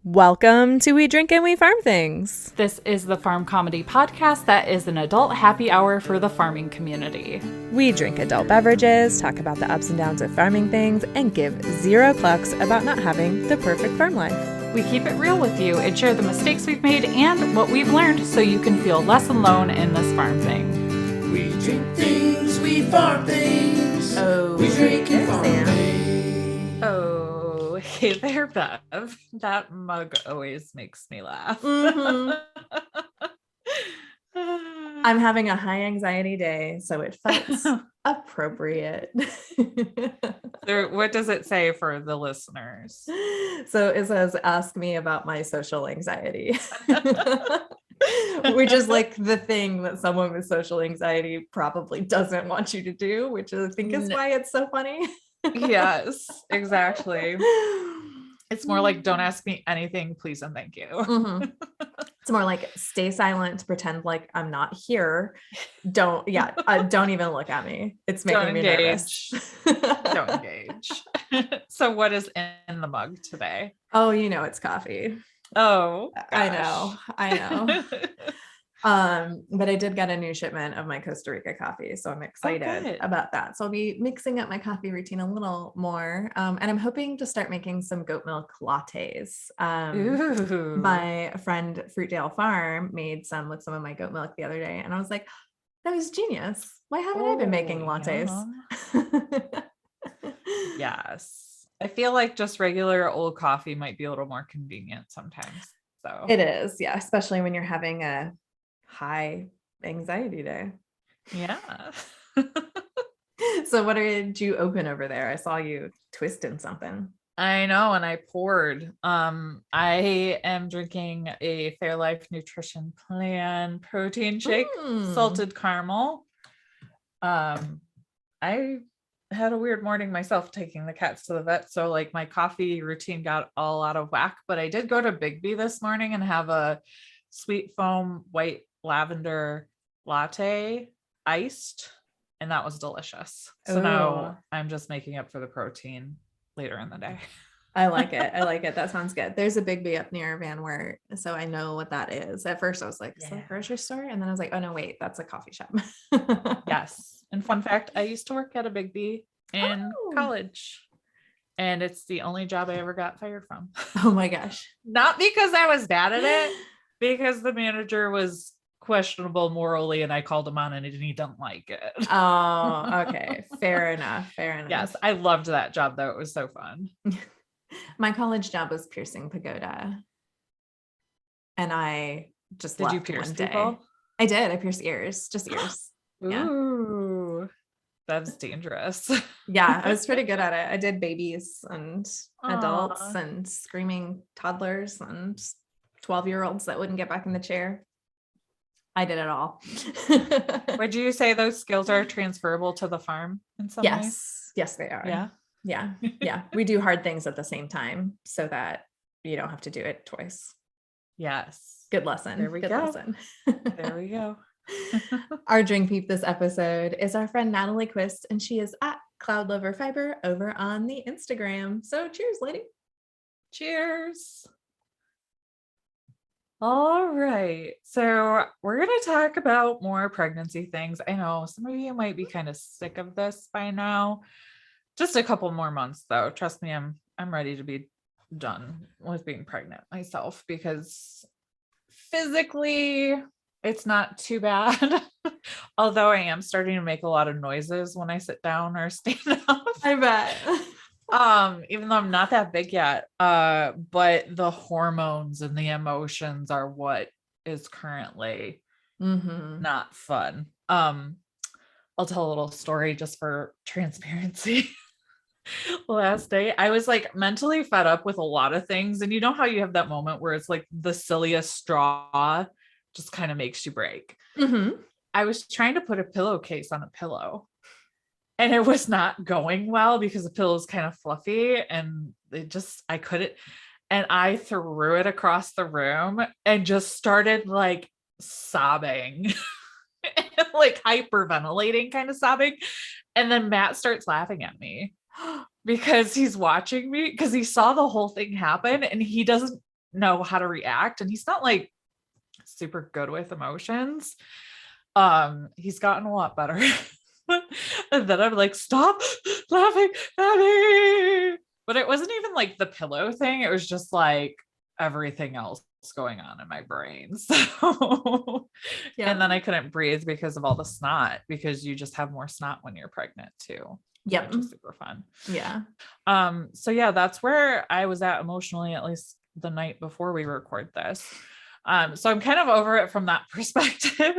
Welcome to We Drink and We Farm Things. This is the farm comedy podcast that is an adult happy hour for the farming community. We drink adult beverages, talk about the ups and downs of farming things, and give zero clucks about not having the perfect farm life. We keep it real with you and share the mistakes we've made and what we've learned so you can feel less alone in this farm thing. We drink things, we farm things. Oh, we drink and farm Sam. things. Oh, hey there, Bev. That mug always makes me laugh. Mm-hmm. I'm having a high anxiety day, so it felt appropriate. So what does it say for the listeners? So it says, ask me about my social anxiety. Which is like the thing that someone with social anxiety probably doesn't want you to do, which I think is why it's so funny. Yes, exactly. It's more like, don't ask me anything, please and thank you. Mm-hmm. It's more like, stay silent, pretend like I'm not here. Don't even look at me. It's making me nervous. Don't engage. So what is in the mug today? Oh, it's coffee. Oh, gosh. I know. But I did get a new shipment of my Costa Rica coffee, so I'm excited about that. So I'll be mixing up my coffee routine a little more. And I'm hoping to start making some goat milk lattes. My friend Fruitdale Farm made some with some of my goat milk the other day, and I was like, that was genius. Why haven't I been making lattes? Yes. I feel like just regular old coffee might be a little more convenient sometimes. So it is, yeah, especially when you're having a high anxiety day. Yeah. So what did you open over there? I saw you twisting something. I know, and I poured. I am drinking a Fairlife Nutrition Plan protein shake, salted caramel. I had a weird morning myself taking the cats to the vet, so like my coffee routine got all out of whack, but I did go to Big B this morning and have a sweet foam white lavender latte iced, and that was delicious. So now I'm just making up for the protein later in the day. I like it. That sounds good. There's a Big B up near Van Wert, so I know what that is. At first I was like, is that a grocery store? And then I was like, oh no, wait, that's a coffee shop. Yes. And fun fact, I used to work at a Big B in college, and it's the only job I ever got fired from. Oh my gosh. Not because I was bad at it, because the manager was questionable morally and I called him on it and he didn't like it. Oh, okay. Fair enough. Yes, I loved that job though. It was so fun. My college job was piercing pagoda. And I just Did you left pierce one day. people? I did. I pierced ears, just ears. Ooh, that's dangerous. Yeah, I was pretty good at it. I did babies and adults and screaming toddlers and 12-year-olds that wouldn't get back in the chair. I did it all. Would you say those skills are transferable to the farm in some way? Yes, they are. Yeah. We do hard things at the same time so that you don't have to do it twice. Yes. Good lesson. There we go. There we go. Our drink peep this episode is our friend Natalie Quist, and she is at Cloud Lover Fiber over on the Instagram. So cheers, lady. Cheers. All right. So we're going to talk about more pregnancy things. I know some of you might be kind of sick of this by now. Just a couple more months though. Trust me, I'm ready to be done with being pregnant myself, because physically it's not too bad. Although I am starting to make a lot of noises when I sit down or stand up. I bet. Even though I'm not that big yet, but the hormones and the emotions are what is currently not fun. I'll tell a little story just for transparency. Last day I was like mentally fed up with a lot of things, and you know how you have that moment where it's like the silliest straw just kind of makes you break. I was trying to put a pillowcase on a pillow, and it was not going well because the pillow is kind of fluffy, and I couldn't, and I threw it across the room and just started like sobbing, like hyperventilating kind of sobbing. And then Matt starts laughing at me because he's watching me, because he saw the whole thing happen and he doesn't know how to react. And he's not like super good with emotions. He's gotten a lot better. And then I'm like, stop laughing at me. But it wasn't even like the pillow thing. It was just like everything else going on in my brain. So, and then I couldn't breathe because of all the snot, because you just have more snot when you're pregnant too. Yep. Which is super fun. Yeah. So yeah, that's where I was at emotionally, at least the night before we record this. So I'm kind of over it from that perspective.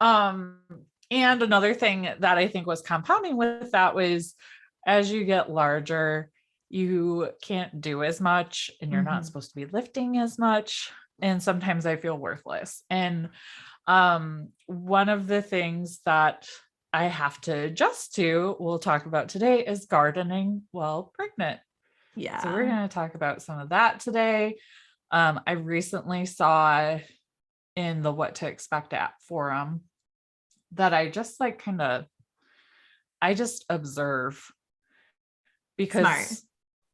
And another thing that I think was compounding with that was, as you get larger, you can't do as much and you're not supposed to be lifting as much. And sometimes I feel worthless. And one of the things that I have to adjust to, we'll talk about today, is gardening while pregnant. Yeah. So we're going to talk about some of that today. I recently saw in the What to Expect app forum that I just like I just observe, because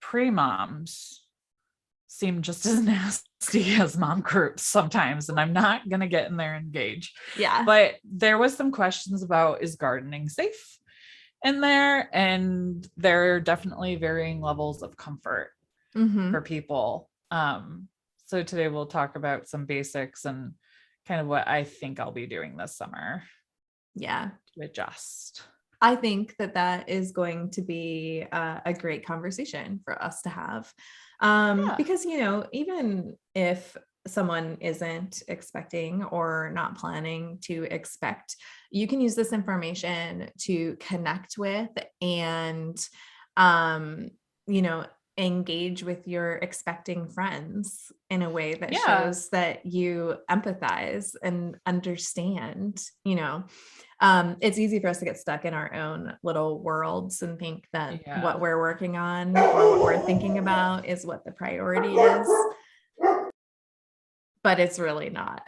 pre-moms seem just as nasty as mom groups sometimes, and I'm not going to get in there and engage. Yeah. But there was some questions about, is gardening safe in there? And there are definitely varying levels of comfort for people. So today we'll talk about some basics and kind of what I think I'll be doing this summer. Yeah. To adjust. I think that is going to be a great conversation for us to have. Because, even if someone isn't expecting or not planning to expect, you can use this information to connect with and, engage with your expecting friends in a way that shows that you empathize and understand. It's easy for us to get stuck in our own little worlds and think that what we're working on or what we're thinking about is what the priority is. But it's really not.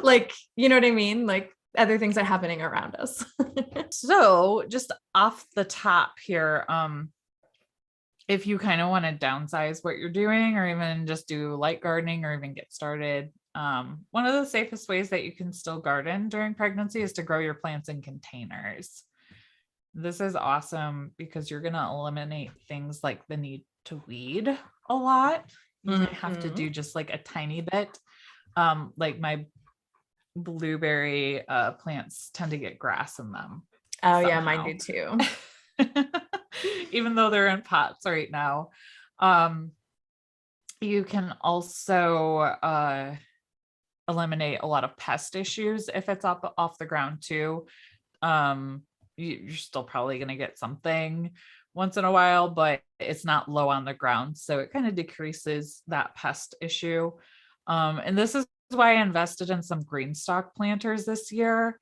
Like, you know what I mean? Like, other things are happening around us. So just off the top here, if you kind of want to downsize what you're doing, or even just do light gardening, or even get started, one of the safest ways that you can still garden during pregnancy is to grow your plants in containers. This is awesome because you're going to eliminate things like the need to weed a lot. You might have to do just like a tiny bit. Like my blueberry plants tend to get grass in them. Oh yeah, mine do too. Even though they're in pots right now. You can also eliminate a lot of pest issues if it's up off the ground too. You're still probably going to get something once in a while, but it's not low on the ground. So it kind of decreases that pest issue. And this is why I invested in some green stock planters this year.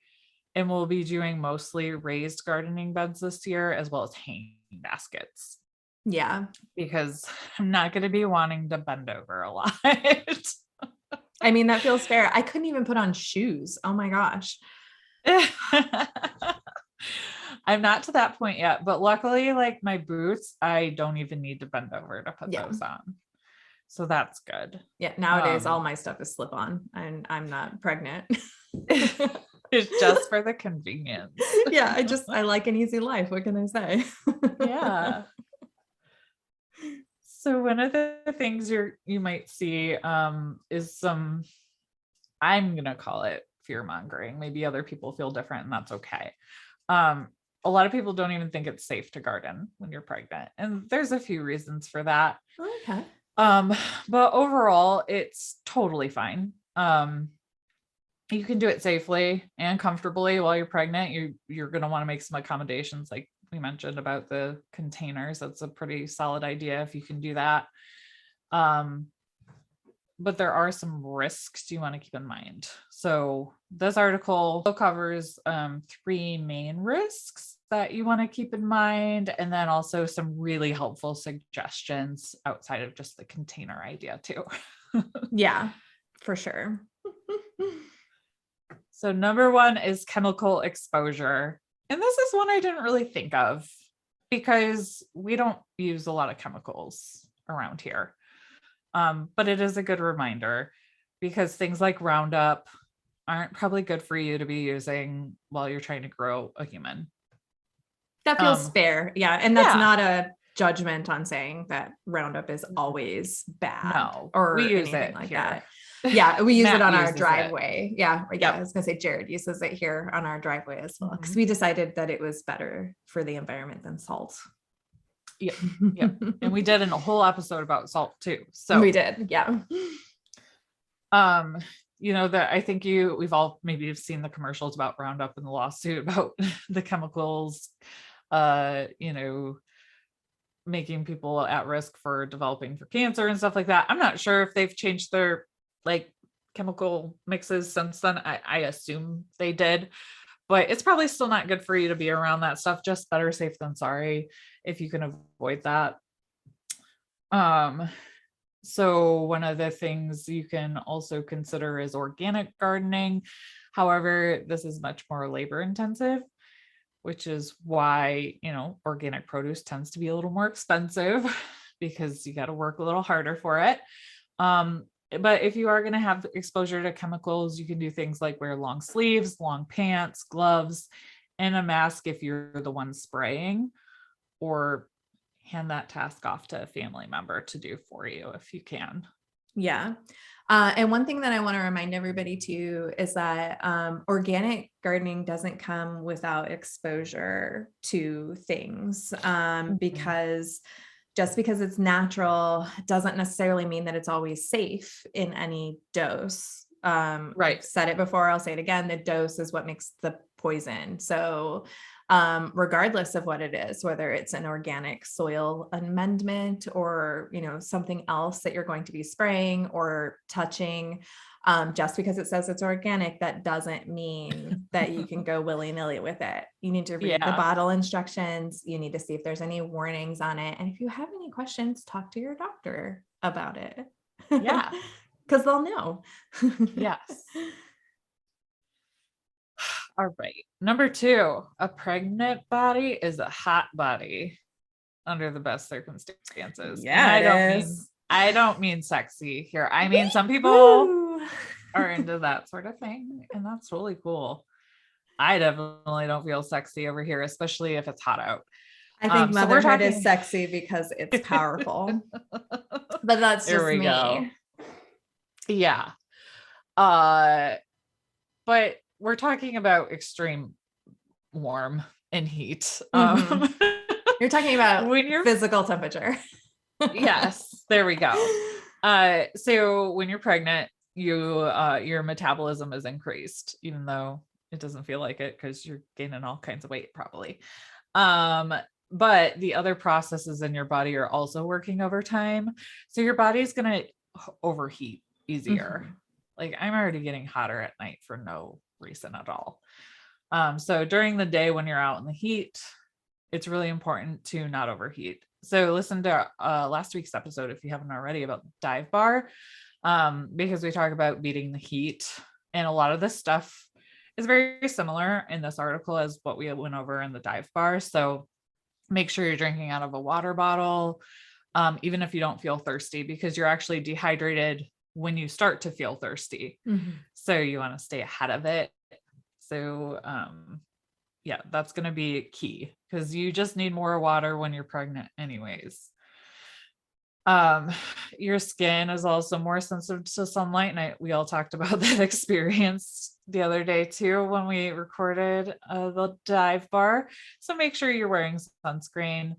And we'll be doing mostly raised gardening beds this year, as well as hanging baskets. Yeah. Because I'm not going to be wanting to bend over a lot. I mean, that feels fair. I couldn't even put on shoes. Oh my gosh. I'm not to that point yet, but luckily, like my boots, I don't even need to bend over to put those on. So that's good. Yeah. Nowadays, all my stuff is slip on, and I'm not pregnant. It's just for the convenience. Yeah. I like an easy life. What can I say? Yeah. So one of the things you might see is some, I'm going to call it fear mongering. Maybe other people feel different, and that's okay. A lot of people don't even think it's safe to garden when you're pregnant. And there's a few reasons for that. Okay. But overall, it's totally fine. You can do it safely and comfortably while you're pregnant. You're going to want to make some accommodations, like we mentioned about the containers. That's a pretty solid idea if you can do that. But there are some risks you want to keep in mind. So this article covers 3 main risks that you want to keep in mind, and then also some really helpful suggestions outside of just the container idea too. Yeah, for sure. So number 1 is chemical exposure. And this is one I didn't really think of because we don't use a lot of chemicals around here. But it is a good reminder because things like Roundup aren't probably good for you to be using while you're trying to grow a human. That feels fair. Yeah. And that's not a judgment on saying that Roundup is always bad or we use anything it like here. that. Yeah. We use it on our uses driveway. it. Yeah. I was going to say Jared uses it here on our driveway as well. Cause we decided that it was better for the environment than salt. Yep. And we did a whole episode about salt too. So we did. Yeah. That I think we've all maybe have seen the commercials about Roundup and the lawsuit about the chemicals, making people at risk for developing for cancer and stuff like that. I'm not sure if they've changed their chemical mixes since then. I assume they did, but it's probably still not good for you to be around that stuff. Just better safe than sorry if you can avoid that. So one of the things you can also consider is organic gardening. However, this is much more labor intensive, which is why, organic produce tends to be a little more expensive because you got to work a little harder for it. But if you are going to have exposure to chemicals, you can do things like wear long sleeves, long pants, gloves, and a mask if you're the one spraying, or hand that task off to a family member to do for you if you can. Yeah. And one thing that I want to remind everybody too is that organic gardening doesn't come without exposure to things, because just because it's natural doesn't necessarily mean that it's always safe in any dose. Right. I've said it before, I'll say it again, the dose is what makes the poison. So regardless of what it is, whether it's an organic soil amendment or, something else that you're going to be spraying or touching, just because it says it's organic, that doesn't mean that you can go willy-nilly with it. You need to read the bottle instructions. You need to see if there's any warnings on it. And if you have any questions, talk to your doctor about it. Yeah. Because they'll know. Yes. All right. Number 2, a pregnant body is a hot body under the best circumstances. Yeah, I don't mean sexy here. I mean, some people are into that sort of thing, and that's really cool. I definitely don't feel sexy over here, especially if it's hot out. I think motherhood is sexy because it's powerful, but that's just me. Go. Yeah. But we're talking about extreme warm and heat. You're talking about when your physical temperature. Yes, there we go. So when you're pregnant, your metabolism is increased, even though it doesn't feel like it because you're gaining all kinds of weight probably. But the other processes in your body are also working overtime. So your body's going to overheat easier. Like I'm already getting hotter at night for no reason at all. So during the day when you're out in the heat, it's really important to not overheat. So listen to last week's episode if you haven't already about Dive Bar, because we talk about beating the heat, and a lot of this stuff is very similar in this article as what we went over in the Dive Bar. So make sure you're drinking out of a water bottle, even if you don't feel thirsty, because you're actually dehydrated when you start to feel thirsty. So you want to stay ahead of it. So, that's going to be key because you just need more water when you're pregnant anyways. Your skin is also more sensitive to sunlight. And we all talked about that experience the other day too, when we recorded the Dive Bar. So make sure you're wearing sunscreen.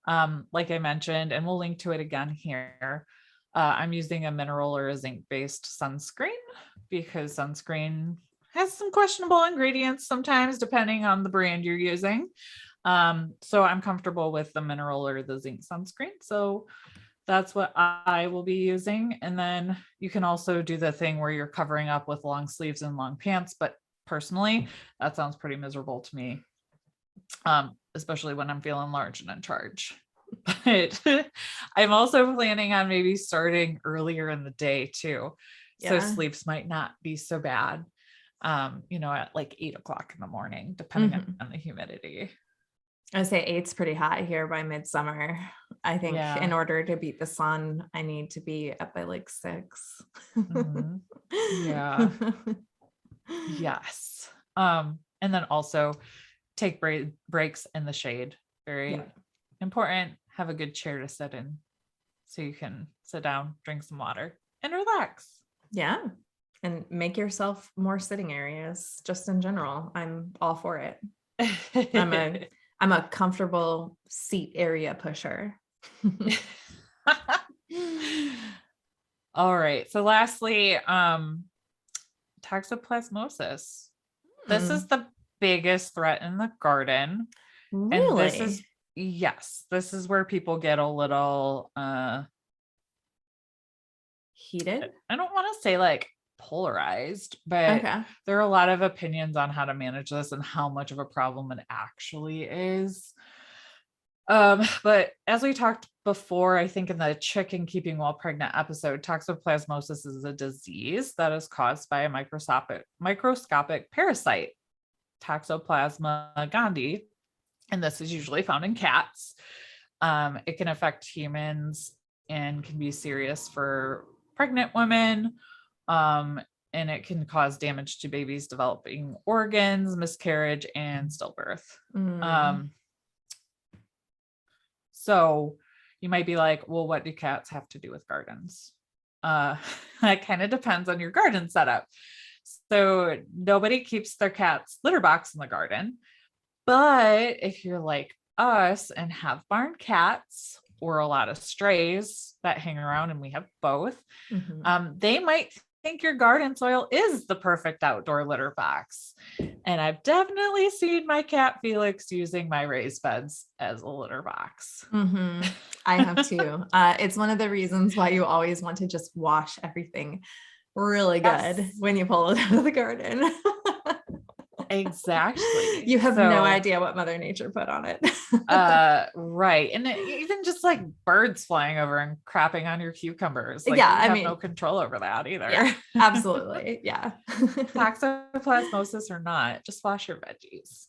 Like I mentioned, and we'll link to it again here. I'm using a mineral or a zinc-based sunscreen because sunscreen has some questionable ingredients sometimes, depending on the brand you're using. So I'm comfortable with the mineral or the zinc sunscreen. So that's what I will be using. And then you can also do the thing where you're covering up with long sleeves and long pants. But personally, that sounds pretty miserable to me, especially when I'm feeling large and in charge. But I'm also planning on maybe starting earlier in the day too. So sleeps might not be so bad, at like 8 o'clock in the morning, depending on the humidity. I would say 8's pretty hot here by midsummer. I think in order to beat the sun, I need to be up by like 6. Mm-hmm. Yeah. Yes. And then also take breaks in the shade. Very important. Have a good chair to sit in so you can sit down, drink some water, and relax. Yeah. And make yourself more sitting areas just in general. I'm all for it. I'm a comfortable seat area pusher. All right. So lastly, toxoplasmosis. This is the biggest threat in the garden. Really? And this is where people get a little heated. I don't want to say like polarized, but there are a lot of opinions on how to manage this and how much of a problem it actually is. But as we talked before, I think in the chicken keeping while pregnant episode, toxoplasmosis is a disease that is caused by a microscopic parasite, Toxoplasma gondii, and this is usually found in cats. It can affect humans and can be serious for pregnant women. And it can cause damage to babies' developing organs, miscarriage, and stillbirth. So you might be like, well, what do cats have to do with gardens? That kind of depends on your garden setup. So nobody keeps their cat's litter box in the garden. But if you're like us and have barn cats or a lot of strays that hang around, and we have both, they might think your garden soil is the perfect outdoor litter box. And I've definitely seen my cat Felix using my raised beds as a litter box. I have too. It's one of the reasons why you always want to just wash everything really good when you pull it out of the garden. Exactly. You have no idea what Mother Nature put on it. Right. And even just like birds flying over and crapping on your cucumbers. Like, I have mean, no control over that either. Yeah, absolutely. Yeah. Toxoplasmosis or not, just wash your veggies.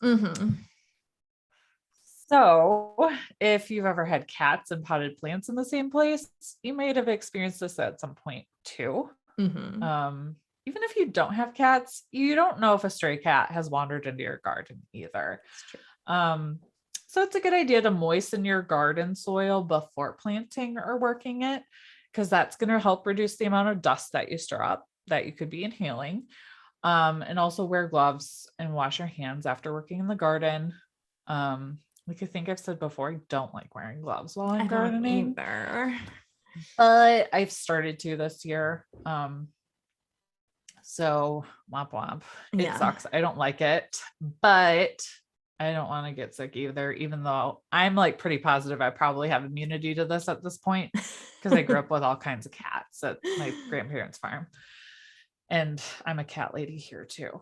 So if you've ever had cats and potted plants in the same place, you might have experienced this at some point too. Even if you don't have cats, you don't know if a stray cat has wandered into your garden either. So it's a good idea to moisten your garden soil before planting or working it, because that's going to help reduce the amount of dust that you stir up that you could be inhaling. And also wear gloves and wash your hands after working in the garden. Like I think I've said before, I don't like wearing gloves while I'm gardening. Either. But I've started to this year. So womp womp. It sucks. I don't like it, but I don't want to get sick either, even though I'm like pretty positive I probably have immunity to this at this point, because I grew up with all kinds of cats at my grandparents' farm. And I'm a cat lady here too.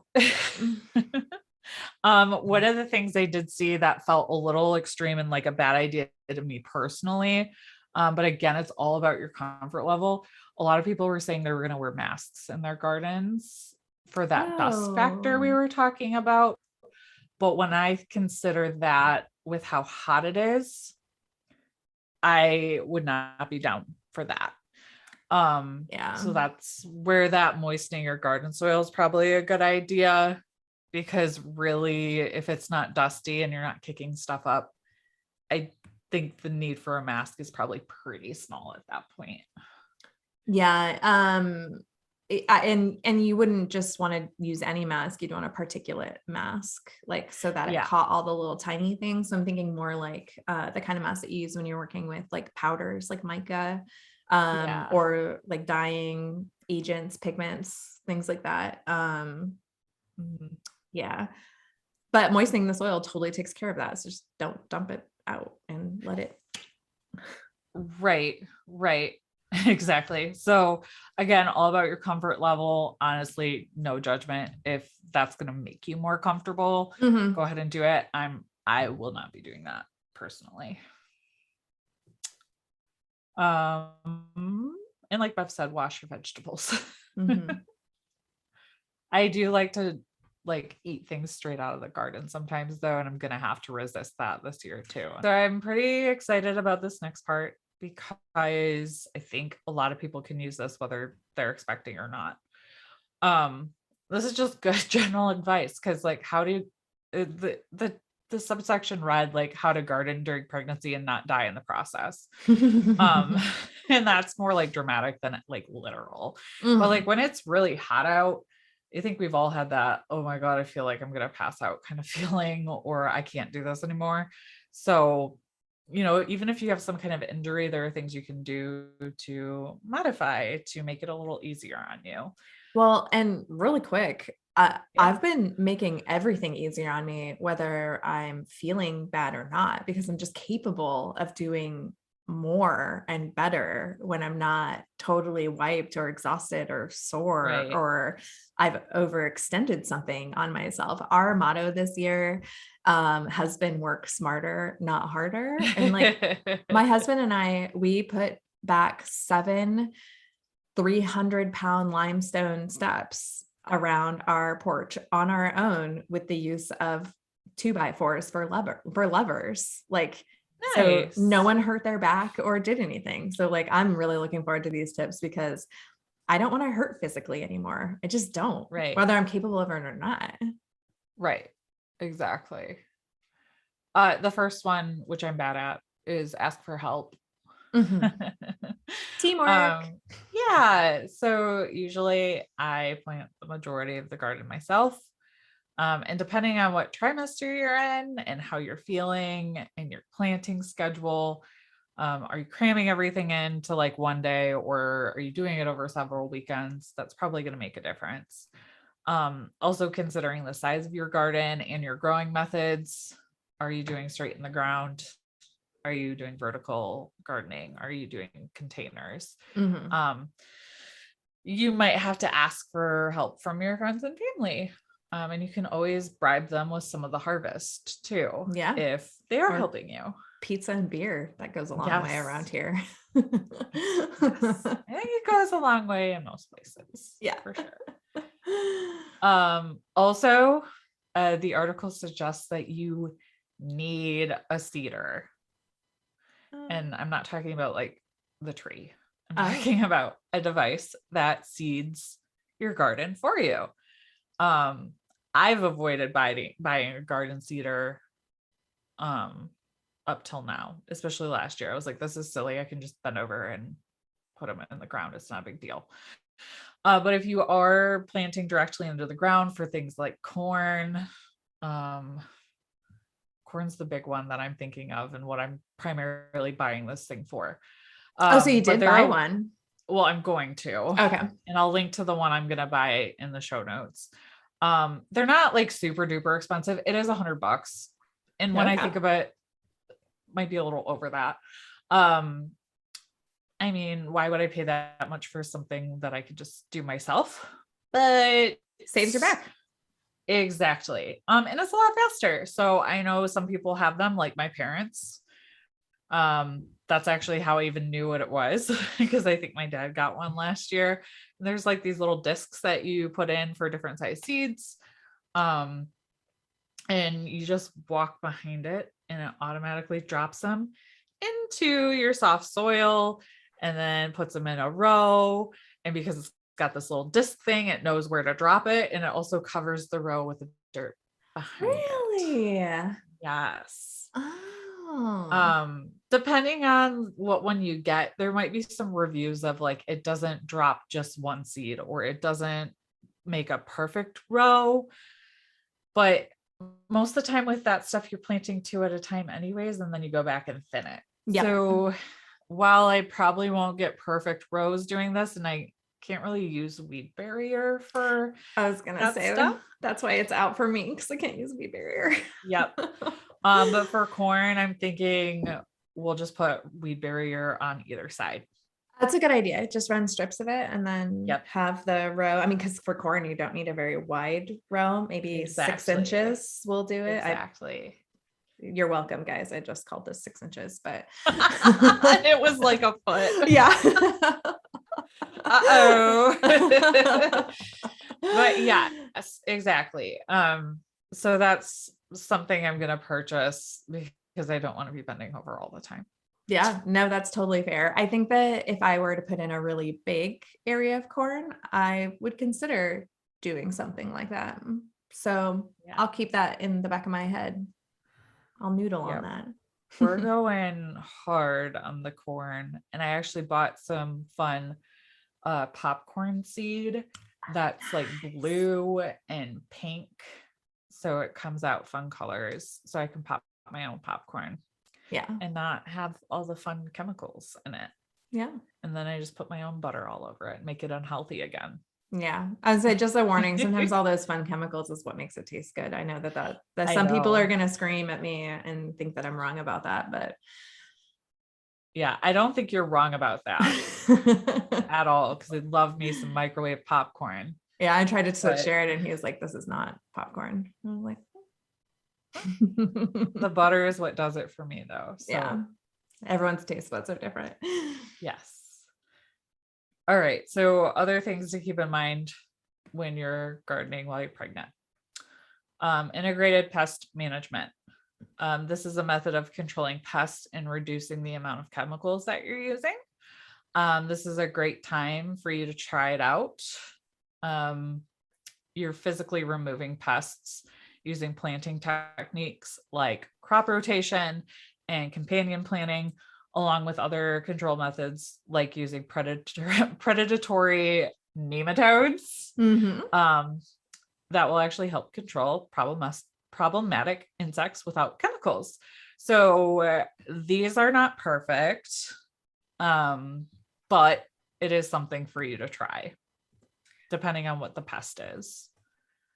One of the things I did see that felt a little extreme and like a bad idea to me personally, but again, it's all about your comfort level. A lot of people were saying they were going to wear masks in their gardens for that dust factor we were talking about. But when I consider that with how hot it is, I would not be down for that. So that's where that moistening your garden soil is probably a good idea, because really, if it's not dusty and you're not kicking stuff up, I think the need for a mask is probably pretty small at that point. Yeah. And you wouldn't just want to use any mask. You'd want a particulate mask, like, so that it caught all the little tiny things. So I'm thinking more like the kind of mask that you use when you're working with like powders, like mica, or like dyeing agents, pigments, things like that. Yeah. But moistening the soil totally takes care of that. So just don't dump it out and let it. Right. Exactly. So again, all about your comfort level. Honestly, no judgment. If that's going to make you more comfortable, go ahead and do it. I will not be doing that personally. And like Beth said, wash your vegetables. I do like to like eat things straight out of the garden sometimes though, and I'm gonna have to resist that this year too. So I'm pretty excited about this next part because I think a lot of people can use this whether they're expecting or not. This is just good general advice because like how do you, the subsection read like how to garden during pregnancy and not die in the process. And that's more like dramatic than like literal. But like when it's really hot out, I think we've all had that, oh my God, I feel like I'm gonna pass out kind of feeling, or I can't do this anymore. So, you know, even if you have some kind of injury, there are things you can do to modify to make it a little easier on you. Well, and really quick, I've been making everything easier on me, whether I'm feeling bad or not, because I'm just capable of doing more and better when I'm not totally wiped or exhausted or sore or I've overextended something on myself. Our motto this year has been work smarter, not harder. And like my husband and I, we put back 7 300-pound limestone steps around our porch on our own with the use of 2x4s for levers. Like, nice. So no one hurt their back or did anything. So like, I'm really looking forward to these tips because I don't want to hurt physically anymore. I just don't, whether I'm capable of it or not. Right. Exactly. The first one, which I'm bad at, is ask for help. Teamwork. Yeah. So usually I plant the majority of the garden myself. And depending on what trimester you're in and how you're feeling and your planting schedule, are you cramming everything into like one day, or are you doing it over several weekends? That's probably going to make a difference. Also considering the size of your garden and your growing methods. Are you doing straight in the ground? Are you doing vertical gardening? Are you doing containers? You might have to ask for help from your friends and family. And you can always bribe them with some of the harvest too. Yeah. If they are helping you. Pizza and beer. That goes a long way around here. Yes. I think it goes a long way in most places. Yeah. For sure. Also, the article suggests that you need a seeder. And I'm not talking about like the tree. I'm talking about a device that seeds your garden for you. I've avoided buying a garden seeder up till now, especially last year. I was like, this is silly. I can just bend over and put them in the ground. It's not a big deal. But if you are planting directly into the ground for things like corn, corn's the big one that I'm thinking of and what I'm primarily buying this thing for. So you did buy one? Well, I'm going to. Okay. And I'll link to the one I'm going to buy in the show notes. They're not like super duper expensive. It is $100. And when I think about it, might be a little over that. I mean, why would I pay that much for something that I could just do myself? But saves your back. Exactly. And it's a lot faster. So I know some people have them, like my parents. That's actually how I even knew what it was because I think my dad got one last year. And there's like these little discs that you put in for different size seeds. And you just walk behind it and it automatically drops them into your soft soil and then puts them in a row. And because it's got this little disc thing, it knows where to drop it. And it also covers the row with the dirt behind it. Yes. Depending on what one you get, there might be some reviews of like, it doesn't drop just one seed or it doesn't make a perfect row. But most of the time with that stuff, you're planting 2 at a time anyways, and then you go back and thin it. Yep. So while I probably won't get perfect rows doing this, and I can't really use weed barrier for I was gonna say stuff. That's why it's out for me because I can't use weed barrier. Yep. But for corn, I'm thinking we'll just put weed barrier on either side. That's a good idea. Just run strips of it and then have the row. I mean, because for corn, you don't need a very wide row. Maybe 6 inches will do it. Exactly. You're welcome, guys. I just called this 6 inches, but it was like a foot. Yeah. Uh-oh. But yeah, Yes, exactly. So that's something I'm going to purchase because I don't want to be bending over all the time. Yeah, no, that's totally fair. I think that if I were to put in a really big area of corn, I would consider doing something like that. So Yeah. I'll keep that in the back of my head. I'll noodle on that. We're going hard on the corn, and I actually bought some fun popcorn seed that's like blue and pink, so it comes out fun colors, so I can pop my own popcorn and not have all the fun chemicals in it. And then I just put my own butter all over it and make it unhealthy again. I would say, just a warning, sometimes all those fun chemicals is what makes it taste good. I know that some people are going to scream at me and think that I'm wrong about that, but yeah, I don't think you're wrong about that at all, because I love me some microwave popcorn. Yeah, I tried to share it and he was like, this is not popcorn. I was like, the butter is what does it for me though. So. Yeah, everyone's taste buds are different. Yes. All right. So other things to keep in mind when you're gardening while you're pregnant. Integrated pest management. This is a method of controlling pests and reducing the amount of chemicals that you're using. This is a great time for you to try it out. You're physically removing pests using planting techniques like crop rotation and companion planting, along with other control methods like using predatory nematodes that will actually help control problematic insects without chemicals. So these are not perfect, but it is something for you to try, depending on what the pest is.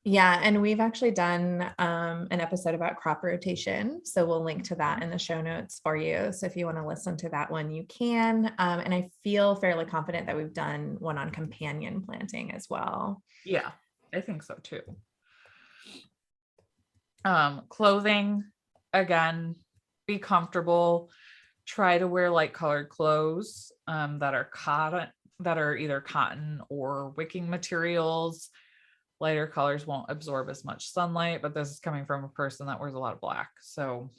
Yeah, and we've actually done an episode about crop rotation. So we'll link to that in the show notes for you. So if you want to listen to that one, you can. And I feel fairly confident that we've done one on companion planting as well. Yeah, I think so too. Clothing, again, be comfortable. Try to wear light colored clothes that are either cotton or wicking materials. Lighter colors won't absorb as much sunlight, but this is coming from a person that wears a lot of black. So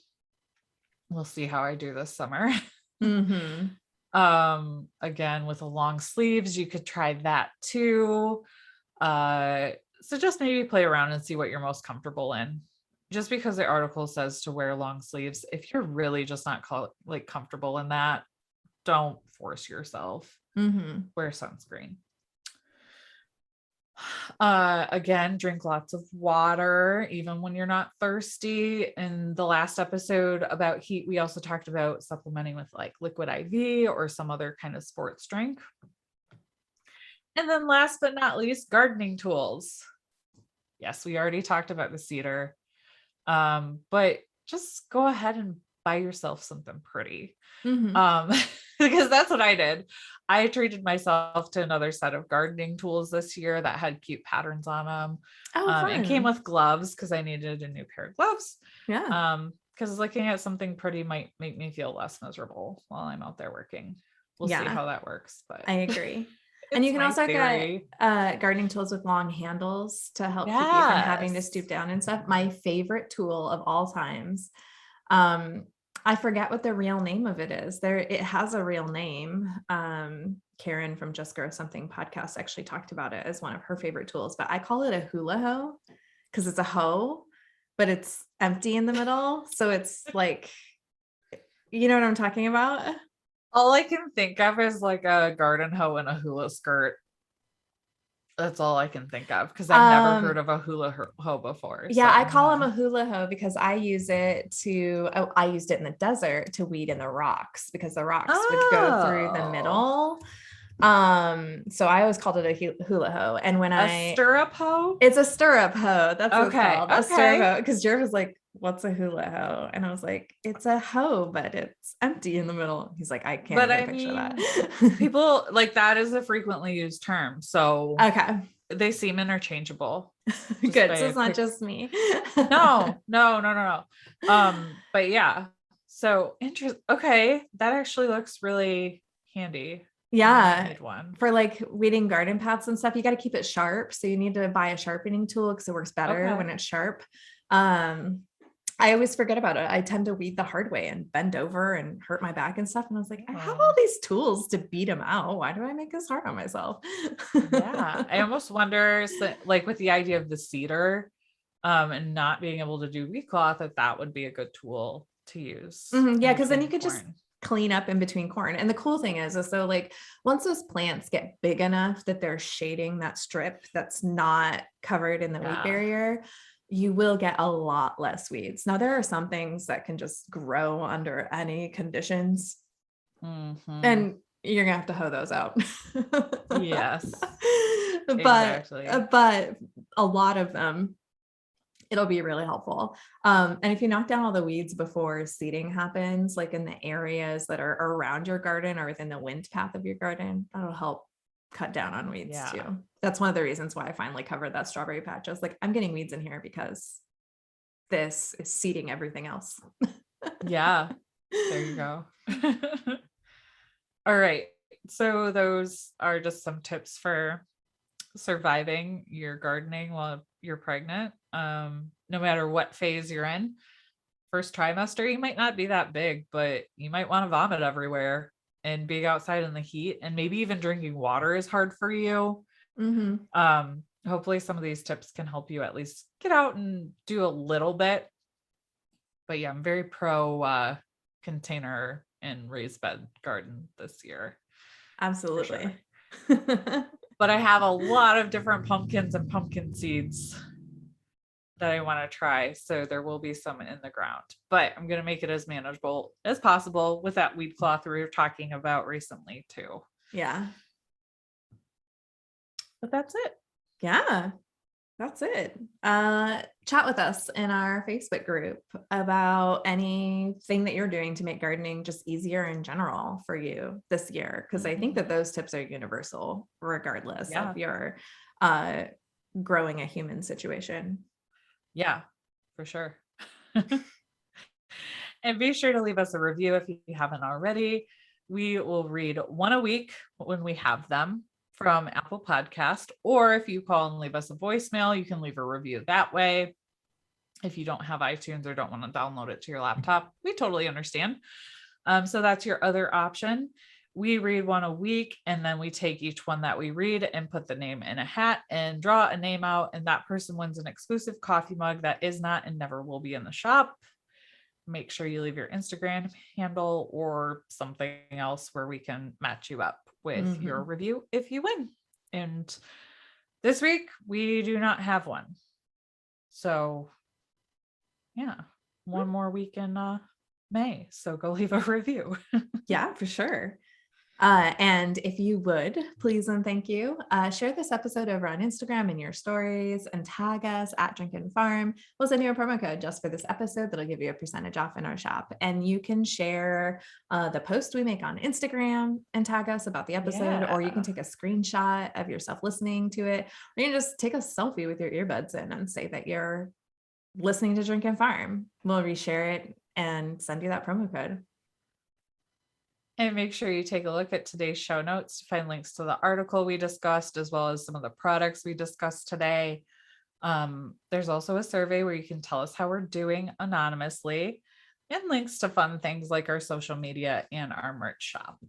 we'll see how I do this summer. Again, with the long sleeves, you could try that too. So just maybe play around and see what you're most comfortable in. Just because the article says to wear long sleeves, if you're really just not comfortable in that, don't force yourself. Wear sunscreen. Again, drink lots of water, even when you're not thirsty. In the last episode about heat, we also talked about supplementing with like liquid IV or some other kind of sports drink. And then last but not least, gardening tools. Yes, we already talked about the cedar, but just go ahead and buy yourself something pretty. Because that's what I did. I treated myself to another set of gardening tools this year that had cute patterns on them. And came with gloves because I needed a new pair of gloves. Because looking at something pretty might make me feel less miserable while I'm out there working. We'll see how that works. But I agree. And you can also get gardening tools with long handles to help keep you from having to stoop down and stuff. My favorite tool of all times. I forget what the real name of it is. It has a real name. Karen from Just Grow Something podcast actually talked about it as one of her favorite tools, but I call it a hula hoe because it's a hoe, but it's empty in the middle. So it's like, you know what I'm talking about? All I can think of is like a garden hoe and a hula skirt. That's all I can think of because I've never heard of a hula hoe before. Yeah, so I call them a hula hoe because I use it I used it in the desert to weed in the rocks because the rocks would go through the middle. So I always called it a hula hoe. And when a stirrup hoe? It's a stirrup hoe. That's what it's called. A stirrup hoe. Because Jared was like, what's a hula hoe? And I was like, it's a hoe, but it's empty in the middle. He's like, I can't even picture that. People like that is a frequently used term. So they seem interchangeable. Good. So it's not just me. No. But yeah. So interesting. Okay. That actually looks really handy. Yeah. Need one. For like weeding garden paths and stuff, you got to keep it sharp. So you need to buy a sharpening tool because it works better when it's sharp. I always forget about it. I tend to weed the hard way and bend over and hurt my back and stuff. And I was like, I have all these tools to beat them out. Why do I make this hard on myself? Yeah. I almost wonder, like with the idea of the cedar and not being able to do weed cloth, that would be a good tool to use. Yeah. Cause then you could just clean up in between corn. And the cool thing is so like once those plants get big enough that they're shading that strip that's not covered in the weed barrier, you will get a lot less weeds. Now, there are some things that can just grow under any conditions, and you're gonna have to hoe those out. Yes, but a lot of them, it'll be really helpful. And if you knock down all the weeds before seeding happens, like in the areas that are around your garden or within the wind path of your garden, that'll help cut down on weeds too. That's one of the reasons why I finally covered that strawberry patch. I was like, I'm getting weeds in here because this is seeding everything else. Yeah, there you go. All right. So those are just some tips for surviving your gardening while you're pregnant. No matter what phase you're in. First trimester, you might not be that big, but you might want to vomit everywhere. And being outside in the heat and maybe even drinking water is hard for you. Hopefully some of these tips can help you at least get out and do a little bit. But yeah, I'm very pro container and raised bed garden this year. Absolutely. But I have a lot of different pumpkins and pumpkin seeds that I want to try. So there will be some in the ground, but I'm going to make it as manageable as possible with that weed cloth we were talking about recently too. Yeah. But that's it. Yeah, that's it. Chat with us in our Facebook group about anything that you're doing to make gardening just easier in general for you this year. Because I think that those tips are universal regardless of your growing a human situation. Yeah, for sure. And be sure to leave us a review if you haven't already. We will read one a week when we have them from Apple Podcast, or if you call and leave us a voicemail, you can leave a review that way. If you don't have iTunes or don't want to download it to your laptop, we totally understand. So that's your other option. We read one a week, and then we take each one that we read and put the name in a hat and draw a name out, and that person wins an exclusive coffee mug that is not and never will be in the shop. Make sure you leave your Instagram handle or something else where we can match you up with your review if you win. And this week we do not have one. So yeah, one more week in May. So go leave a review. Yeah, for sure. And if you would, please and thank you, share this episode over on Instagram in your stories and tag us at Drink and Farm. We'll send you a promo code just for this episode that'll give you a percentage off in our shop. And you can share the post we make on Instagram and tag us about the episode, or you can take a screenshot of yourself listening to it, or you can just take a selfie with your earbuds in and say that you're listening to Drink and Farm. We'll reshare it and send you that promo code. And make sure you take a look at today's show notes to find links to the article we discussed, as well as some of the products we discussed today. There's also a survey where you can tell us how we're doing anonymously, and links to fun things like our social media and our merch shop.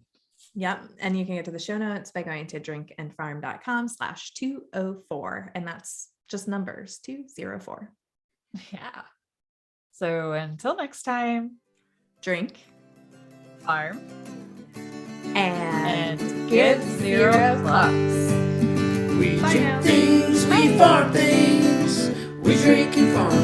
Yep. And you can get to the show notes by going to drinkandfarm.com/204. And that's just numbers 204. Yeah. So until next time, drink, farm, and get zero plucks. We drink things, we farm things, we drink and farm.